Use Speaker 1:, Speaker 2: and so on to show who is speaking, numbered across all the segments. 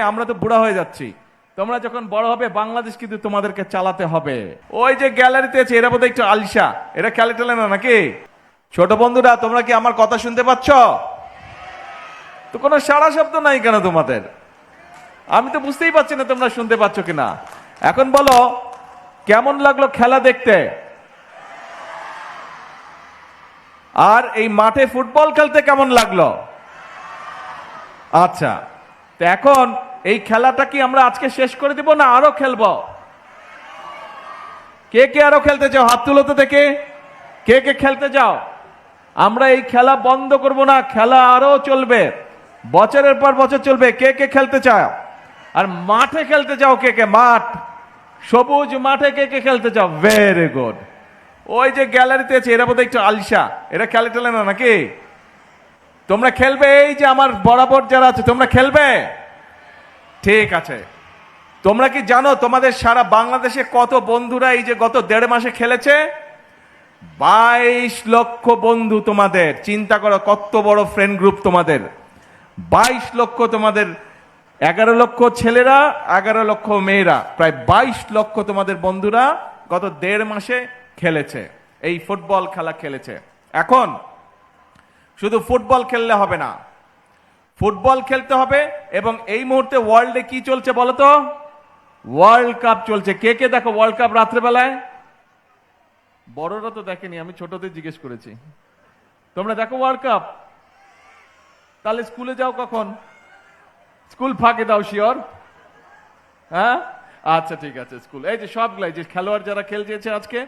Speaker 1: আমরা তো বুড়া হয়ে যাচ্ছি, তোমরা যখন বড় হবে বাংলাদেশ কিন্তু তোমাদেরকে চালাতে হবে। ওই যে গ্যালারিতে আছে এরা বোধহয় একটু আলসা, এরা খেলে টেলে না নাকি? ছোট বন্ধুরা তোমরা কি আমার কথা শুনতে পাচ্ছ? তো কোনো সাড়া শব্দ নাই কেন তোমাদের? আমি তো বুঝতেই পারছি না তোমরা শুনতে পাচ্ছ কিনা। এখন বলো কেমন লাগলো খেলা দেখতে? আর এই মাঠে ফুটবল খেলতে কেমন লাগলো? আচ্ছা, তো এখন এই খেলাটা কি আমরা আজকে শেষ করে দিব না আরো খেলবো? কে কে আরো খেলতে চাও হাত তুলো তো দেখে। কে কে খেলতে চাও? আমরা এই খেলা বন্ধ করব না, খেলা আরো চলবে, বছরের পর বছর চলবে। কে কে খেলতে চাও? আর মাঠে খেলতে চাও কে কে? মাঠ, সবুজ মাঠে কে কে খেলতে চাও? Very good. ওই যে গ্যালারিতে আছে এরা বোধহয় একটু আলসা, এরা খেলে টেলে না নাকি? তোমরা খেলবে? এই যে আমার বরাবর যারা আছে তোমরা খেলবে? ঠিক আছে। তোমরা কি জানো তোমাদের সারা বাংলাদেশে কত বন্ধুরা এই যে গত 1.5 মাসে খেলেছে? 22 লক্ষ বন্ধু তোমাদের। চিন্তা করো কত বড় ফ্রেন্ড গ্রুপ তোমাদের। 22 লক্ষ তোমাদের, 11 লক্ষ ছেলেরা, 11 লক্ষ মেয়েরা, প্রায় 22 লক্ষ তোমাদের বন্ধুরা গত 1.5 মাসে খেলেছে, এই ফুটবল খেলা খেলেছে। এখন শুধু ফুটবল খেললে হবে না, ফুটবল খেলতে হবে এবং এই মুহূর্তে ওয়ার্ল্ডে কি চলছে বলো তো? ওয়ার্ল্ড কাপ চলছে। কে কে দেখো ওয়ার্ল্ড কাপ রাত্রেবেলায়? বড়রা তো দেখেনি, আমি ছোটদের জিজ্ঞেস করেছি। তোমরা দেখো ওয়ার্ল্ড কাপ? তাহলে স্কুলে যাও কখন? স্কুল ফাঁকে দাও শিওর? হ্যাঁ, আচ্ছা ঠিক আছে। স্কুল এই যে সবগুলাই যে খেলোয়াড় যারা খেলছে আজকে,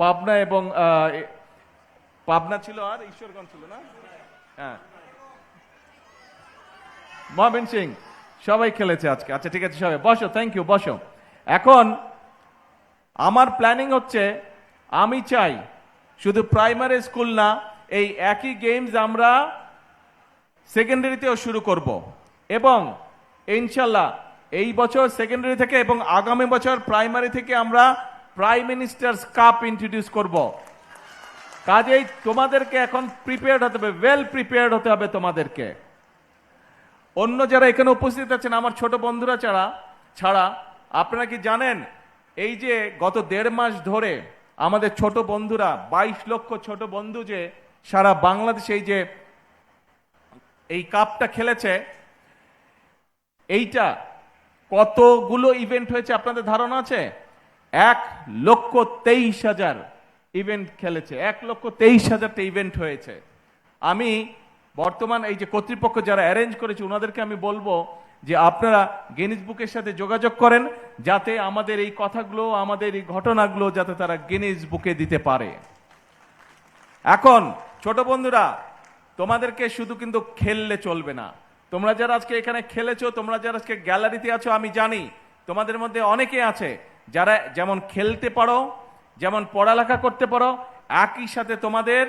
Speaker 1: পাবনা এবং পাবনা ছিল আর ঈশ্বরগঞ্জ ছিল না? হ্যাঁ, মহাবিন সিং, সবাই খেলেছে আজকে। আচ্ছা ঠিক আছে, সবাই বসো, থ্যাংক ইউ, বসো। এখন আমার প্ল্যানিং হচ্ছে, আমি চাই শুধু প্রাইমারি স্কুল না, এই একই গেমস আমরা সেকেন্ডারিতেও শুরু করব এবং ইনশাল্লাহ এই বছর সেকেন্ডারি থেকে এবং আগামী বছর প্রাইমারি থেকে আমরা প্রাইম মিনিস্টার্স কাপ ইন্ট্রোডিউস করব। কাজেই তোমাদেরকে এখন প্রিপেয়ার্ড হতে হবে, ওয়েল প্রিপেয়ার্ড হতে হবে তোমাদেরকে। অন্য যারা এখানে উপস্থিত আছেন আমার ছোট বন্ধুরা ছাড়া আপনারা কি জানেন এই যে গত 1.5 মাস ধরে আমাদের ছোট বন্ধুরা, 22 লক্ষ ছোট বন্ধু যে সারা বাংলাদেশে এই যে এই কাপটা খেলেছে, এইটা কতগুলো ইভেন্ট হয়েছে আপনাদের ধারণা আছে? 1,23,000 ইভেন্ট খেলেছে। 1,23,000টা ইভেন্ট হয়েছে। আমি বর্তমান এই যে কর্তৃপক্ষ যারা অ্যারেঞ্জ করেছে ওনাদেরকে আমি বলবো যে আপনারা গিনিস বুকের সাথে যোগাযোগ করেন, যাতে আমাদের এই কথাগুলো, আমাদের এই ঘটনাগুলো যাতে তারা গিনিস বুকে দিতে পারে। এখন ছোট বন্ধুরা, তোমাদেরকে শুধু কিন্তু খেললে চলবে না। তোমরা যারা আজকে এখানে খেলেছো, তোমরা যারা আজকে গ্যালারিতে আছো, আমি জানি তোমাদের মধ্যে অনেকে আছে যারা যেমন খেলতে পারো, যেমন পড়ালেখা করতে পারো, একই সাথে তোমাদের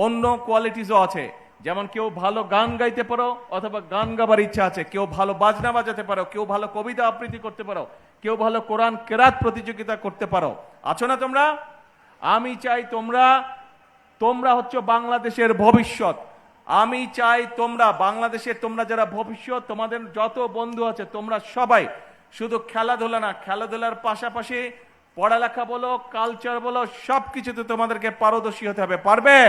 Speaker 1: অন্য কোয়ালিটিসও আছে। যেমন কেউ ভালো গান গাইতে পারো অথবা গান গাবার ইচ্ছা আছে, কেউ ভালো বাজনা বাজাতে পারো, কেউ ভালো কবিতা আবৃত্তি করতে পারো, কেউ ভালো কোরআন কেরাত প্রতিযোগিতা করতে পারো। আছো না তোমরা? আমি চাই তোমরা হচ্ছে বাংলাদেশের ভবিষ্যৎ। আমি চাই তোমরা বাংলাদেশের, তোমরা যারা ভবিষ্যৎ, তোমাদের যত বন্ধু আছে তোমরা সবাই শুধু খেলাধুলা না, খেলাধুলার পাশাপাশি পড়ালেখা বলো, কালচার বলো, সবকিছুতে তোমাদেরকে পারদর্শী হতে হবে। পারবে?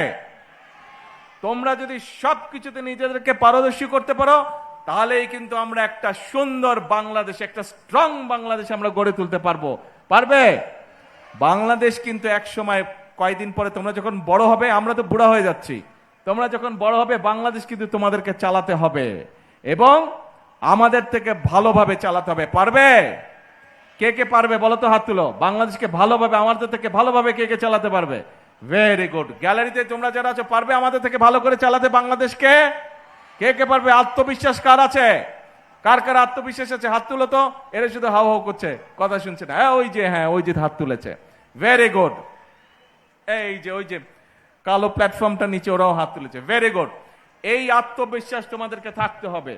Speaker 1: তোমরা যদি সবকিছুতে নিজেদেরকে পারদর্শী করতে পারো তাহলেই কিন্তু আমরা একটা সুন্দর বাংলাদেশ, একটা স্ট্রং বাংলাদেশ আমরা গড়ে তুলতে পারবো। পারবে? বাংলাদেশ কিন্তু এক সময়, কয়েকদিন পরে তোমরা যখন বড় হবে, আমরা তো বুড়া হয়ে যাচ্ছি, তোমরা যখন বড় হবে বাংলাদেশ কিন্তু তোমাদেরকে চালাতে হবে এবং আমাদের থেকে ভালোভাবে চালাতে হবে। পারবে? কে কে পারবে বলো তো হাত তুলো। বাংলাদেশকে ভালোভাবে, আমাদের থেকে ভালোভাবে কে কে চালাতে পারবে? Very good. গ্যালারিতে তোমরা যারা আছো পারবে আমাদের থেকে ভালো করে চালাতে বাংলাদেশকে? কে কে পারবে? আত্মবিশ্বাস কার আছে? কার কার আত্মবিশ্বাস আছে হাত তুলো তো। এরা শুধু হাও হাও করছে, কথা শুনছে না। হ্যাঁ ওই যে হাত তুলেছে। Very good. এই যে ওই যে কালো প্ল্যাটফর্মটা নিচে ওরাও হাত তুলেছে। Very good. এই আত্মবিশ্বাস তোমাদেরকে থাকতে হবে।